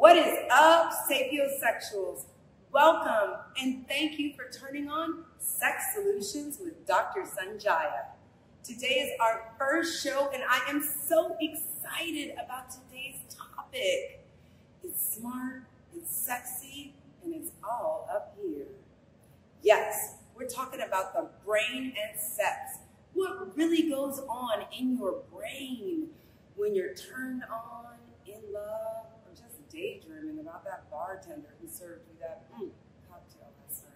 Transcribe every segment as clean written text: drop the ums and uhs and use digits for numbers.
What is up, sapiosexuals? Welcome and thank you for turning on Sex Solutions with Dr. Sonjia. Today is our first show and I am so excited about today's topic. It's smart, it's sexy, and it's all up here. Yes, we're talking about the brain and sex. What really goes on in your brain when you're turned on, in love, or just daydreaming about that bartender who served you that cocktail last night.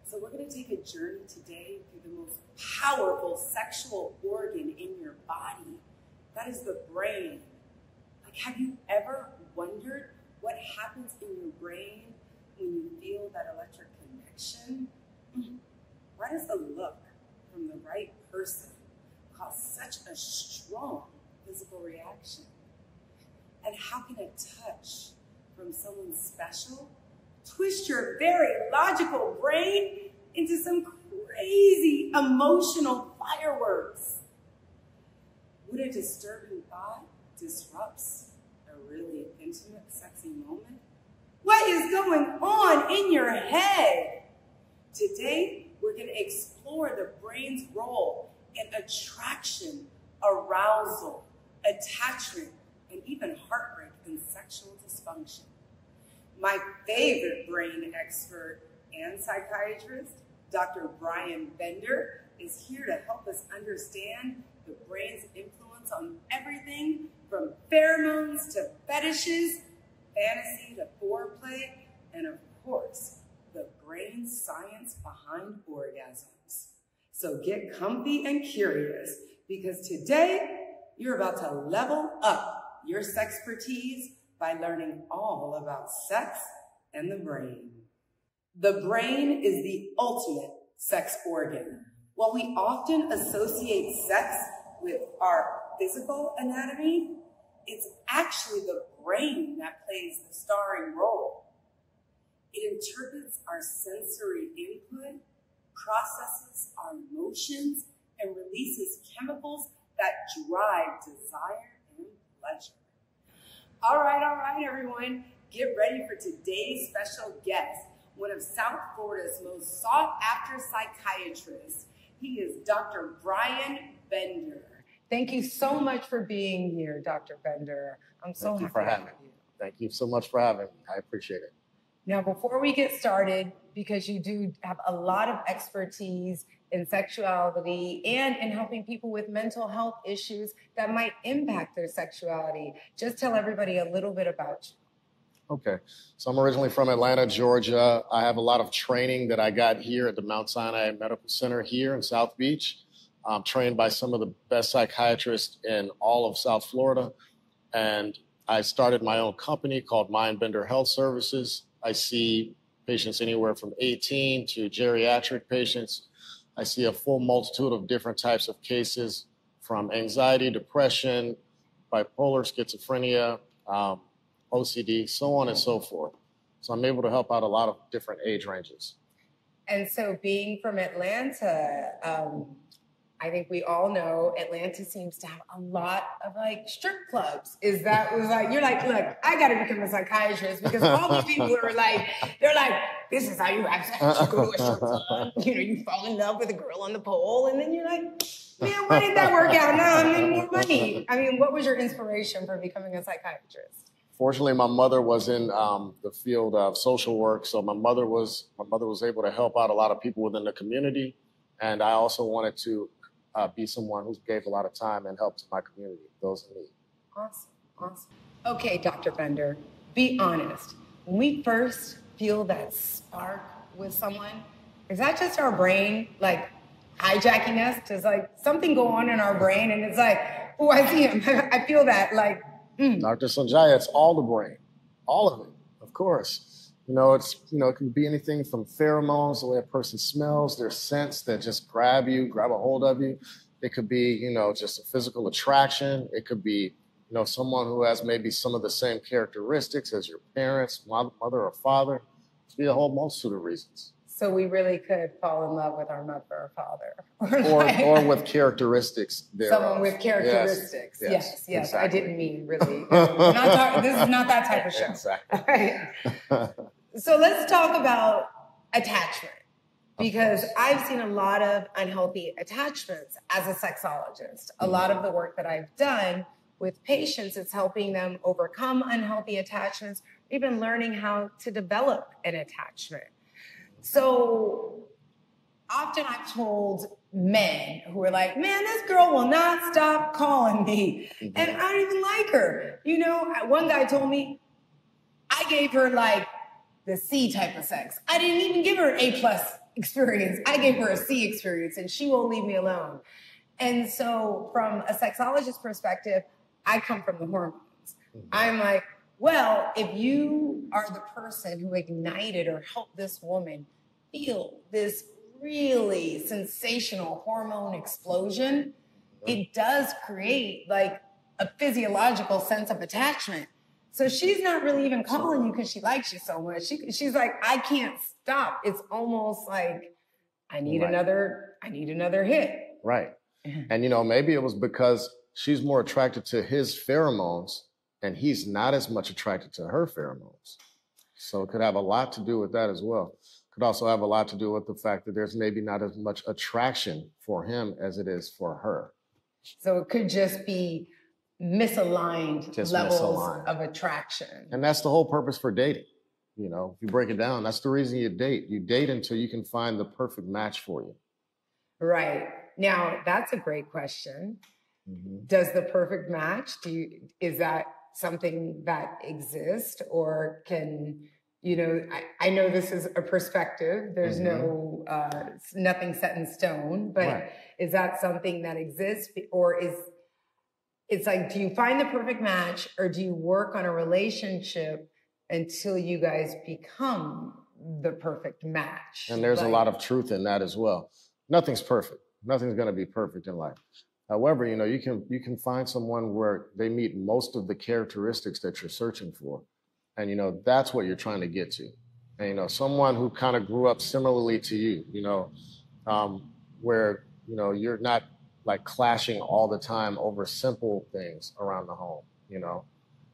So we're going to take a journey today through the most powerful sexual organ in your body. That is the brain. Like, have you ever wondered what happens in your brain when you feel that electric connection? Why does the look from the right person cause such a strong physical reaction? And how can a touch from someone special twist your very logical brain into some crazy emotional fireworks? Would a disturbing thought disrupts a really intimate, sexy moment? What is going on in your head? Today, we're going to explore the brain's role in attraction, arousal, attachment, and even heartbreak and sexual dysfunction. My favorite brain expert and psychiatrist, Dr. Brian Bender, is here to help us understand the brain's influence on everything from pheromones to fetishes, fantasy to foreplay, and of course, the brain science behind orgasms. So get comfy and curious, because today you're about to level up your sexpertise by learning all about sex and the brain. The brain is the ultimate sex organ. While we often associate sex with our physical anatomy, it's actually the brain that plays the starring role. It interprets our sensory input, processes our emotions, and releases chemicals that drive desire and pleasure. All right, everyone. Get ready for today's special guest, one of South Florida's most sought-after psychiatrists. He is Dr. Brian Bender. Thank you so much for being here, Dr. Bender. I'm so happy to have you. Thank you so much for having me. I appreciate it. Now, before we get started, because you do have a lot of expertise in sexuality and in helping people with mental health issues that might impact their sexuality, just tell everybody a little bit about you. Okay. So I'm originally from Atlanta, Georgia. I have a lot of training that I got here at the Mount Sinai Medical Center here in South Beach. I'm trained by some of the best psychiatrists in all of South Florida. And I started my own company called Mind Bender Health Services. I see patients anywhere from 18 to geriatric patients. I see a full multitude of different types of cases, from anxiety, depression, bipolar, schizophrenia, OCD, so on and so forth. So I'm able to help out a lot of different age ranges. And so being from Atlanta, I think we all know Atlanta seems to have a lot of like strip clubs. Is that was like, you're like, look, I got to become a psychiatrist, because all these people are like, they're like, this is how you have sex. You go to a strip club, you fall in love with a girl on the pole, and then you're like, man, why did that work out? Now I'm making more money. I mean, what was your inspiration for becoming a psychiatrist? Fortunately, my mother was in the field of social work, so my mother was able to help out a lot of people within the community, and I also wanted to be someone who gave a lot of time and help to my community, those in need. Awesome. Okay, Dr. Bender, be honest. When we first feel that spark with someone, is that just our brain like hijacking us? Does like something go on in our brain and it's like, oh, I see him. I feel that like. Dr. Sonjia, it's all the brain, all of it, of course. It can be anything from pheromones, the way a person smells, their scents that just grab a hold of you. It could be, just a physical attraction. It could be, someone who has maybe some of the same characteristics as your parents, mother or father. It could be a whole multitude of reasons. So we really could fall in love with our mother or father. Or with characteristics thereof. Someone with characteristics. Yes. Exactly. I didn't mean really. This is not that type of show. Exactly. Right. So let's talk about attachment. Because I've seen a lot of unhealthy attachments as a sexologist. A lot of the work that I've done with patients is helping them overcome unhealthy attachments, even learning how to develop an attachment. So often I've told men who are like, man, this girl will not stop calling me. And I don't even like her. You know, one guy told me I gave her like the C type of sex. I didn't even give her an A+ experience. I gave her a C experience and she won't leave me alone. And so from a sexologist perspective, I come from the hormones. I'm like, well, if you are the person who ignited or helped this woman feel this really sensational hormone explosion, it does create like a physiological sense of attachment. So she's not really even calling you because she likes you so much. She's like, I can't stop. It's almost like I need another hit. Right. And you know, maybe it was because she's more attracted to his pheromones and he's not as much attracted to her pheromones. So it could have a lot to do with that as well. Could also have a lot to do with the fact that there's maybe not as much attraction for him as it is for her. So it could just be misaligned levels of attraction. And that's the whole purpose for dating. You know, if you break it down, that's the reason you date. You date until you can find the perfect match for you. Right. Now, that's a great question. Does the perfect match, is that something that exists, or can, you know, I know this is a perspective. There's no, nothing set in stone, but is that something that exists, or it's like, do you find the perfect match, or do you work on a relationship until you guys become the perfect match? And there's a lot of truth in that as well. Nothing's perfect. Nothing's going to be perfect in life. However, you know, you can find someone where they meet most of the characteristics that you're searching for. And, you know, that's what you're trying to get to. And, you know, someone who kind of grew up similarly to you, you know, where, you know, you're not like clashing all the time over simple things around the home, you know,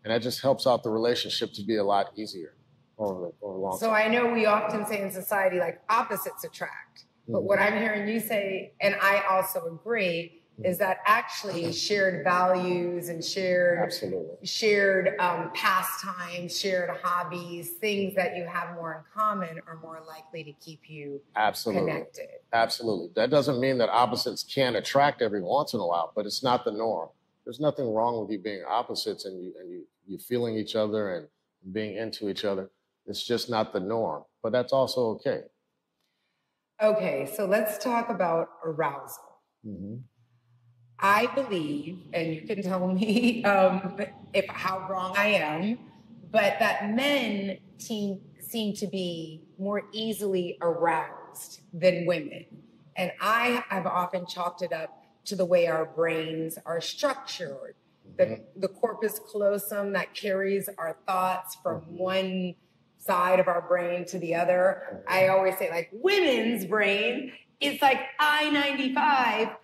and that just helps out the relationship to be a lot easier over a long time. So I know we often say in society, like, opposites attract. But what I'm hearing you say, and I also agree, is that actually shared values and shared pastimes, shared hobbies, things that you have more in common are more likely to keep you connected. Absolutely. That doesn't mean that opposites can't attract every once in a while, but it's not the norm. There's nothing wrong with you being opposites and you feeling each other and being into each other. It's just not the norm, but that's also okay. Okay, so let's talk about arousal. I believe, and you can tell me how wrong I am, but that men seem to be more easily aroused than women. And I have often chalked it up to the way our brains are structured. The corpus callosum that carries our thoughts from one side of our brain to the other. I always say, like, women's brain is like I-95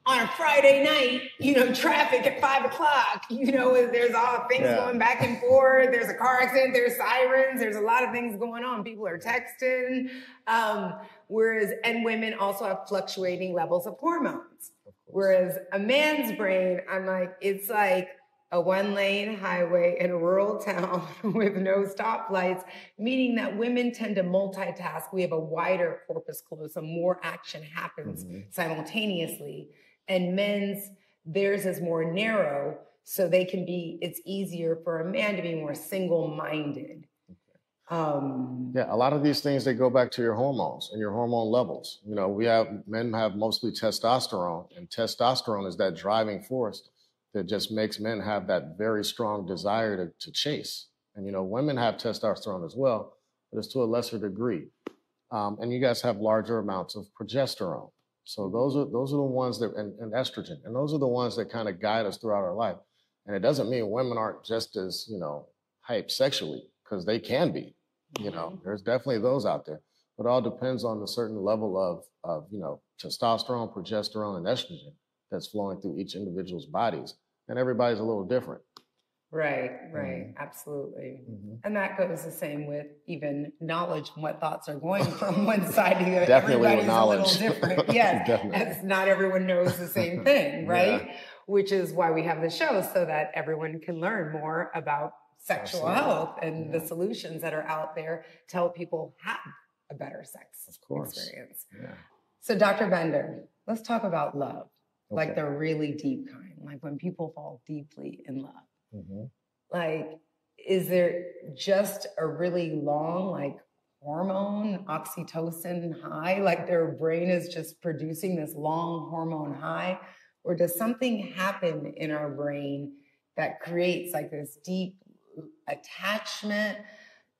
on a Friday night, you know, traffic at 5 o'clock, you know, there's all things going back and forth. There's a car accident, there's sirens, there's a lot of things going on. People are texting. And women also have fluctuating levels of hormones. Whereas a man's brain, I'm like, it's like a one-lane highway in a rural town with no stoplights, meaning that women tend to multitask. We have a wider corpus callosum, more action happens simultaneously. And theirs is more narrow, so it's easier for a man to be more single-minded. A lot of these things, they go back to your hormones and your hormone levels. You know, men have mostly testosterone, and testosterone is that driving force that just makes men have that very strong desire to chase. And, you know, women have testosterone as well, but it's to a lesser degree. And you guys have larger amounts of progesterone. So those are the ones that, and estrogen, and those are the ones that kind of guide us throughout our life. And it doesn't mean women aren't just as, you know, hype sexually, because they can be, you know, there's definitely those out there. but it all depends on the certain level of testosterone, progesterone, and estrogen that's flowing through each individual's bodies. And everybody's a little different. Right, absolutely. And that goes the same with even knowledge and what thoughts are going from one side to the other. Definitely Everybody's with knowledge. a little different. Yes, as not everyone knows the same thing, right? Yeah. Which is why we have the show, so that everyone can learn more about sexual health and the solutions that are out there to help people have a better sex experience. Yeah. So Dr. Bender, let's talk about love, like the really deep kind, like when people fall deeply in love. Like, is there just a really long, like, hormone, oxytocin high, like their brain is just producing this long hormone high? Or does something happen in our brain that creates like this deep attachment?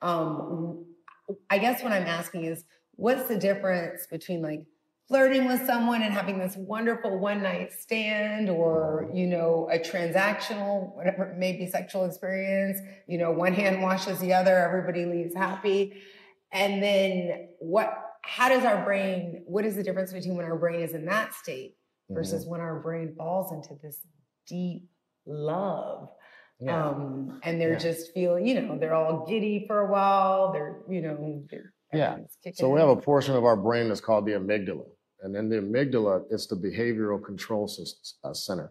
I guess what I'm asking is, what's the difference between like flirting with someone and having this wonderful one-night stand, or, you know, a transactional, whatever it may be, sexual experience, you know, one hand washes the other, everybody leaves happy. And then how does our brain, what is the difference between when our brain is in that state versus when our brain falls into this deep love? And they're just feeling, you know, they're all giddy for a while. They're, you know, So we have a portion of our brain that's called the amygdala. And in the amygdala, it's the behavioral control center.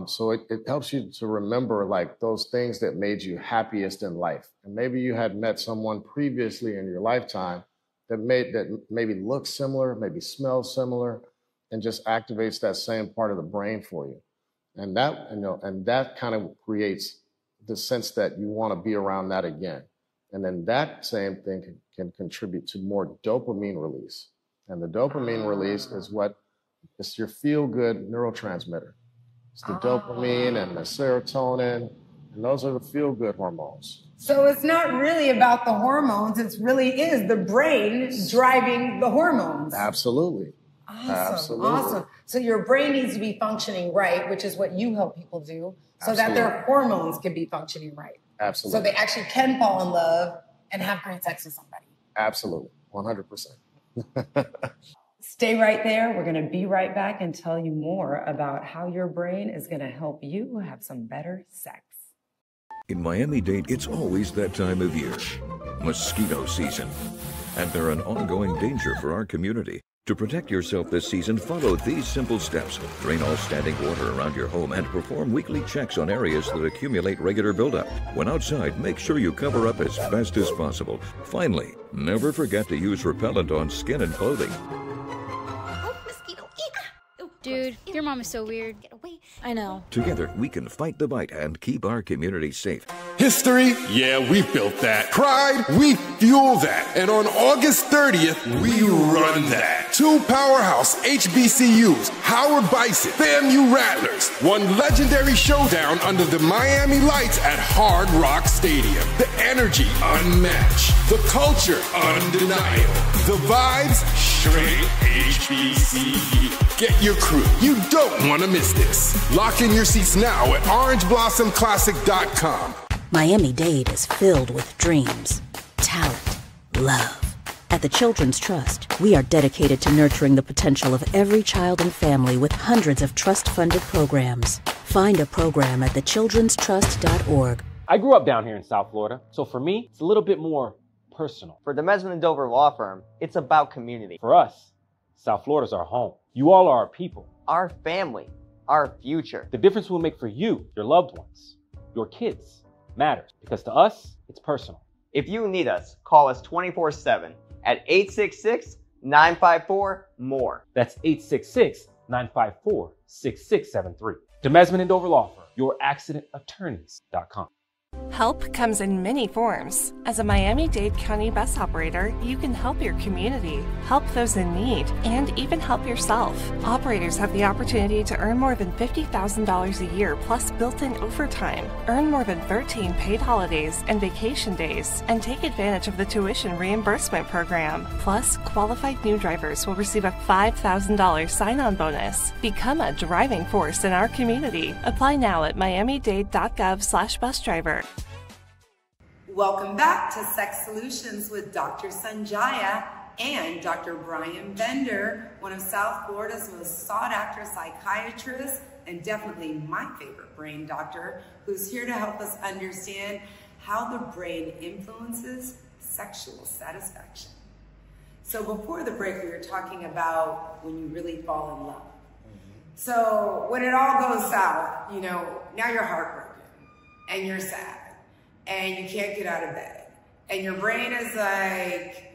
So it helps you to remember like those things that made you happiest in life. And maybe you had met someone previously in your lifetime that maybe looks similar, maybe smells similar, and just activates that same part of the brain for you. And that kind of creates the sense that you want to be around that again. And then that same thing can contribute to more dopamine release. And the dopamine release is it's your feel-good neurotransmitter. It's the dopamine and the serotonin, and those are the feel-good hormones. So it's not really about the hormones. It really is the brain driving the hormones. Absolutely. Awesome. So your brain needs to be functioning right, which is what you help people do, so that their hormones can be functioning right. Absolutely. So they actually can fall in love and have great sex with somebody. Absolutely. 100%. Stay right there. We're going to be right back and tell you more about how your brain is going to help you have some better sex. In Miami-Dade, it's always that time of year, mosquito season, and they're an ongoing danger for our community. To protect yourself this season, follow these simple steps. Drain all standing water around your home and perform weekly checks on areas that accumulate regular buildup. When outside, make sure you cover up as best as possible. Finally, never forget to use repellent on skin and clothing. Dude, your mom is so weird. Get away. I know. Together, we can fight the bite and keep our community safe. History? Yeah, we built that. Pride? We fuel that. And on August 30th, we run that. Two powerhouse HBCUs, Howard Bison, FAMU Rattlers, one legendary showdown under the Miami lights at Hard Rock Stadium. The energy unmatched. The culture undeniable. The vibes straight HBCU. Get your crew. You don't want to miss this. Lock in your seats now at orangeblossomclassic.com. Miami-Dade is filled with dreams, talent, love. At the Children's Trust, we are dedicated to nurturing the potential of every child and family with hundreds of trust-funded programs. Find a program at thechildrenstrust.org. I grew up down here in South Florida, so for me, it's a little bit more personal. For the Mesman & Dover Law Firm, it's about community. For us, South Florida's our home. You all are our people. Our family. Our future. The difference we'll make for you, your loved ones, your kids, matters. Because to us, it's personal. If you need us, call us 24/7 at 866-954-MORE. That's 866-954-6673. Mesman & Dover Law Firm, youraccidentattorneys.com. Help comes in many forms. As a Miami-Dade County bus operator, you can help your community, help those in need, and even help yourself. Operators have the opportunity to earn more than $50,000 a year plus built-in overtime, earn more than 13 paid holidays and vacation days, and take advantage of the tuition reimbursement program. Plus, qualified new drivers will receive a $5,000 sign-on bonus. Become a driving force in our community. Apply now at miamidade.gov/busdriver. Welcome back to Sex Solutions with Dr. Sonjia and Dr. Brian Bender, one of South Florida's most sought-after psychiatrists, and definitely my favorite brain doctor, who's here to help us understand how the brain influences sexual satisfaction. So before the break, we were talking about when you really fall in love. So when it all goes south, you know, now you're heartbroken and you're sad and you can't get out of bed and your brain is like,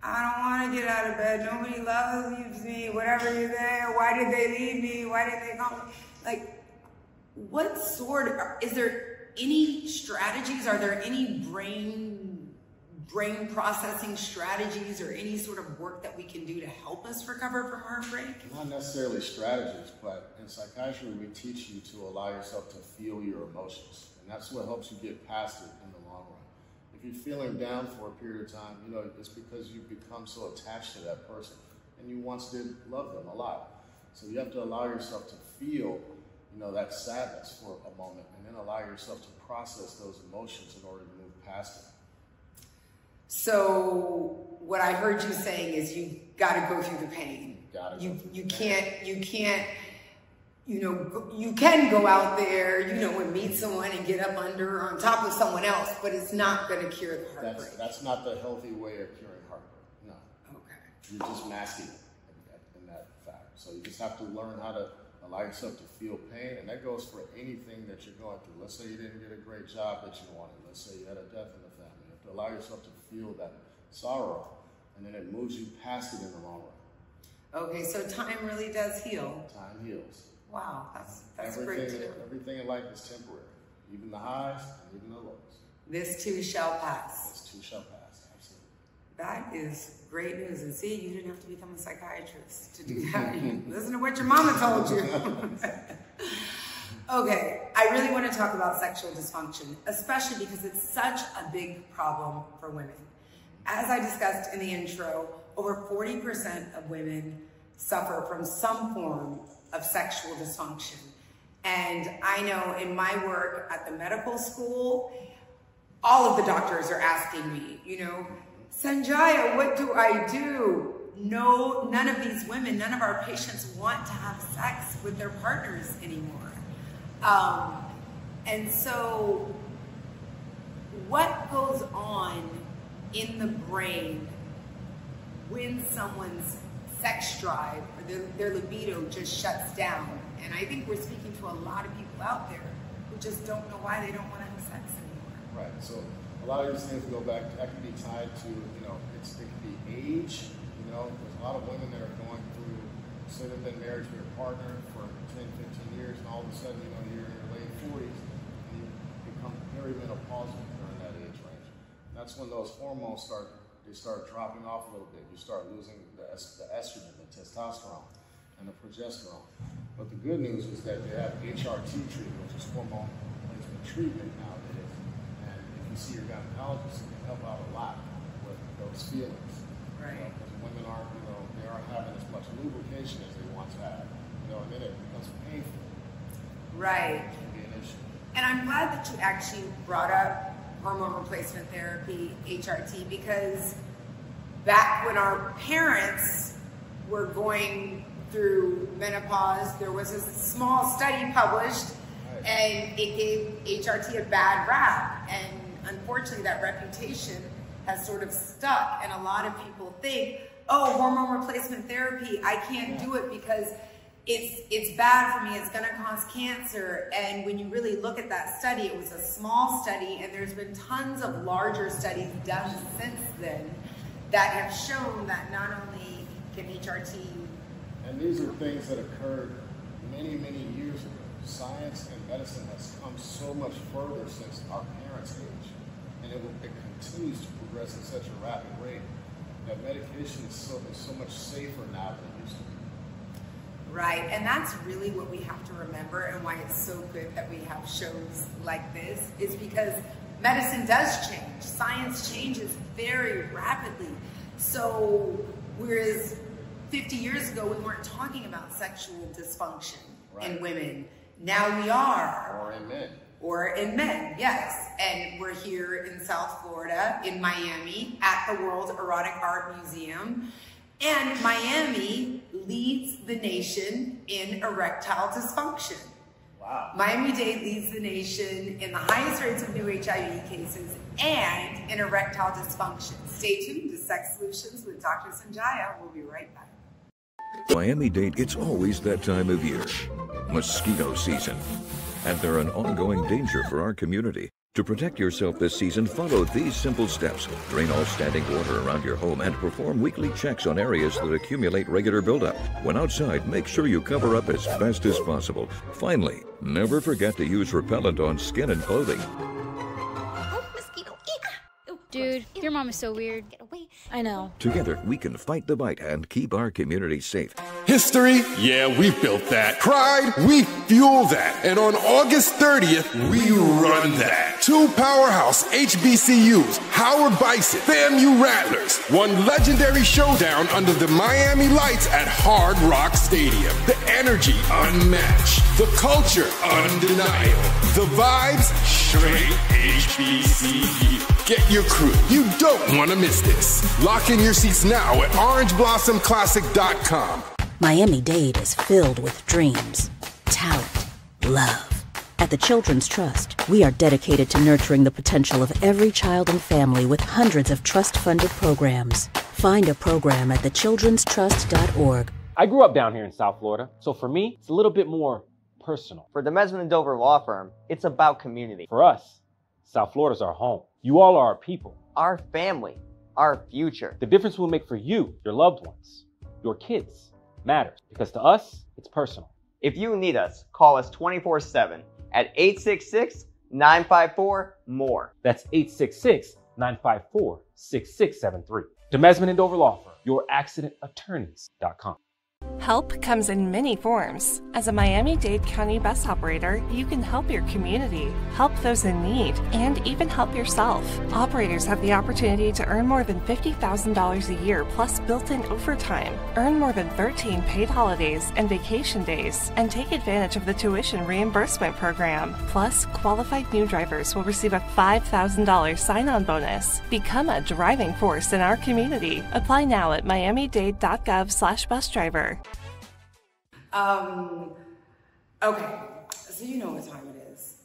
I don't want to get out of bed. Nobody loves me. Whatever you say. Why did they leave me? Why did they come? Like, what sort of, is there any strategies? Are there any brain processing strategies or any sort of work that we can do to help us recover from heartbreak? Not necessarily strategies, but in psychiatry, we teach you to allow yourself to feel your emotions. And that's what helps you get past it in the long run. If you're feeling down for a period of time, you know, it's because you've become so attached to that person and you once did love them a lot. So you have to allow yourself to feel, you know, that sadness for a moment and then allow yourself to process those emotions in order to move past it. So what I heard you saying is you got to go through the pain. You can't, you know, you can go out there, you know, and meet someone and get up under or on top of someone else, but it's not going to cure the heartbreak. That's not the healthy way of curing heartbreak. No. Okay. You're just masking it in that fact. So you just have to learn how to allow yourself to feel pain, and that goes for anything that you're going through. Let's say you didn't get a great job that you wanted. Let's say you had a death in the family. You have to allow yourself to feel that sorrow, and then it moves you past it in the long run. Okay, so time really does heal. Time heals. Wow, that's great to know. Everything in life is temporary, even the highs and even the lows. This too shall pass. This too shall pass, absolutely. That is great news. And see, you didn't have to become a psychiatrist to do that. Listen to what your mama told you. Okay, I really want to talk about sexual dysfunction, especially because it's such a big problem for women. As I discussed in the intro, over 40% of women suffer from some form of sexual dysfunction. And I know in my work at the medical school, all of the doctors are asking me, you know, Sonjia, what do I do? No, none of these women, none of our patients want to have sex with their partners anymore. And so what goes on in the brain when someone's sex drive or their libido just shuts down? And I think we're speaking to a lot of people out there who just don't know why they don't want to have sex anymore. Right, so a lot of these things go back, that can be tied to, you know, it can be age, you know, there's a lot of women that are going through, say they've been married to their partner for 10, 15 years, and all of a sudden, you know, you're in your late 40s, and you become perimenopausal during that age range. That's when those hormones start dropping off a little bit. You start losing the estrogen, the testosterone, and the progesterone. But the good news is that they have HRT treatment, which is hormone replacement treatment nowadays. And if you see your gynecologist, it can help out a lot with those feelings. Right. You know, because women aren't, you know, they aren't having as much lubrication as they once had. You know, and then it becomes painful. Right. It can be an issue. And I'm glad that you actually brought up hormone replacement therapy, HRT, because back when our parents were going through menopause, there was a small study published, and it gave HRT a bad rap. And unfortunately, that reputation has sort of stuck. And a lot of people think, oh, hormone replacement therapy, I can't do it because it's bad for me, it's gonna cause cancer. And when you really look at that study, it was a small study, and there's been tons of larger studies done since then that have shown that not only can HRT... And these are things that occurred many, many years ago. Science and medicine has come so much further since our parents' age, and it continues to progress at such a rapid rate that medication is so much safer now than it used to be. Right, and that's really what we have to remember, and why it's so good that we have shows like this, is because medicine does change. Science changes very rapidly. So whereas 50 years ago, we weren't talking about sexual dysfunction in women, now we are. Or in men. or in men, yes. And we're here in South Florida, in Miami, at the World Erotic Art Museum. And Miami leads the nation in erectile dysfunction. Wow. Miami-Dade leads the nation in the highest rates of new HIV cases and in erectile dysfunction. Stay tuned to Sex Solutions with Dr. Sonjia. We'll be right back. Miami-Dade, it's always that time of year, mosquito season. And they're an ongoing danger for our community. To protect yourself this season, follow these simple steps. Drain all standing water around your home and perform weekly checks on areas that accumulate regular buildup. When outside, make sure you cover up as best as possible. Finally, never forget to use repellent on skin and clothing. Dude, your mom is so weird. Get away. I know. Together, we can fight the bite and keep our community safe. History? Yeah, we built that. Pride? We fuel that. And on August 30th, we run that. 2 powerhouse HBCUs, Howard Bison, FAMU Rattlers, one legendary showdown under the Miami lights at Hard Rock Stadium. The energy unmatched. The culture undeniable. The vibes straight HBCU. Get your crew. You don't want to miss this. Lock in your seats now at orangeblossomclassic.com. Miami-Dade is filled with dreams, talent, love. At the Children's Trust, we are dedicated to nurturing the potential of every child and family with hundreds of trust-funded programs. Find a program at thechildrenstrust.org. I grew up down here in South Florida, so for me, it's a little bit more personal. For the Mesman & Dover Law Firm, it's about community. For us, South Florida's our home. You all are our people. Our family. Our future. The difference we'll make for you, your loved ones, your kids, matters. Because to us, it's personal. If you need us, call us 24/7 at 866-954-MORE. That's 866-954-6673. The Mesman & Dover Law Firm, youraccidentattorneys.com. Help comes in many forms. As a Miami-Dade County bus operator, you can help your community, help those in need, and even help yourself. Operators have the opportunity to earn more than $50,000 a year plus built-in overtime, earn more than 13 paid holidays and vacation days, and take advantage of the tuition reimbursement program. Plus, qualified new drivers will receive a $5,000 sign-on bonus. Become a driving force in our community. Apply now at miamidade.gov/busdriver. Okay, so you know what time it is,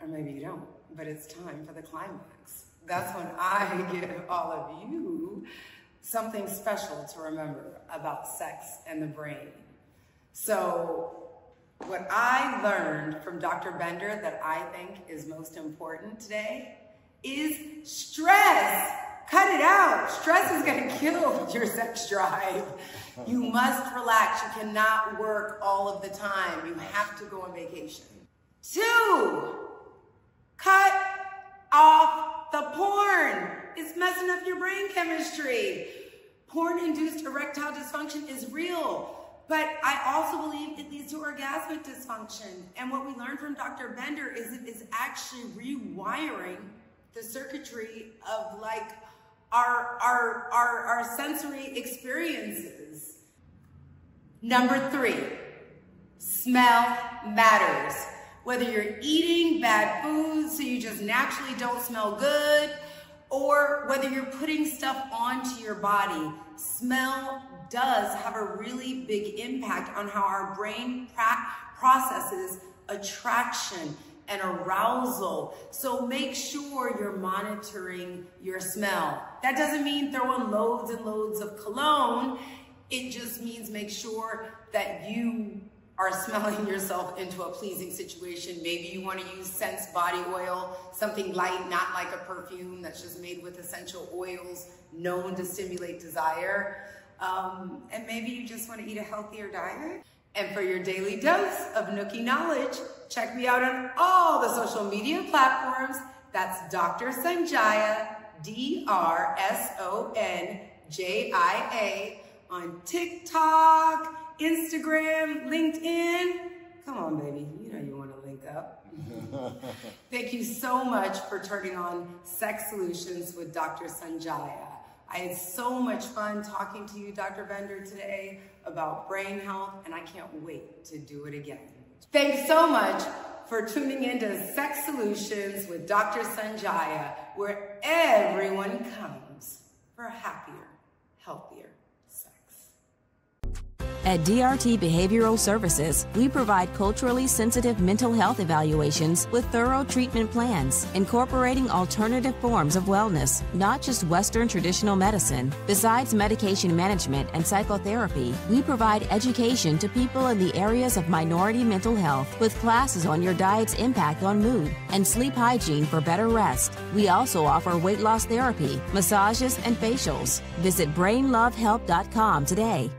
or maybe you don't, but it's time for the climax. That's when I give all of you something special to remember about sex and the brain. So what I learned from Dr. Bender that I think is most important today is stress. Cut it out. Stress is going to kill your sex drive. You must relax. You cannot work all of the time. You have to go on vacation. 2, cut off the porn. It's messing up your brain chemistry. Porn-induced erectile dysfunction is real, but I also believe it leads to orgasmic dysfunction. And what we learned from Dr. Bender is it is actually rewiring the circuitry of like our sensory experiences. Number 3, smell matters. Whether you're eating bad foods so you just naturally don't smell good, or whether you're putting stuff onto your body, smell does have a really big impact on how our brain processes attraction and arousal. So make sure you're monitoring your smell. That doesn't mean throwing loads and loads of cologne. It just means make sure that you are smelling yourself into a pleasing situation. Maybe you want to use Sense body oil, something light, not like a perfume that's just made with essential oils known to stimulate desire. And maybe you just want to eat a healthier diet. And for your daily dose of Nookie knowledge, check me out on all the social media platforms. That's Dr. Sonjia, DrSonjia, on TikTok, Instagram, LinkedIn. Come on, baby. You know you want to link up. Thank you so much for turning on Sex Solutions with Dr. Sonjia. I had so much fun talking to you, Dr. Bender, today about brain health, and I can't wait to do it again. Thanks so much for tuning into Sex Solutions with Dr. Sonjia, where everyone comes for happier, healthier sex. At DRT Behavioral Services, we provide culturally sensitive mental health evaluations with thorough treatment plans, incorporating alternative forms of wellness, not just Western traditional medicine. Besides medication management and psychotherapy, we provide education to people in the areas of minority mental health with classes on your diet's impact on mood and sleep hygiene for better rest. We also offer weight loss therapy, massages, and facials. Visit brainlovehelp.com today.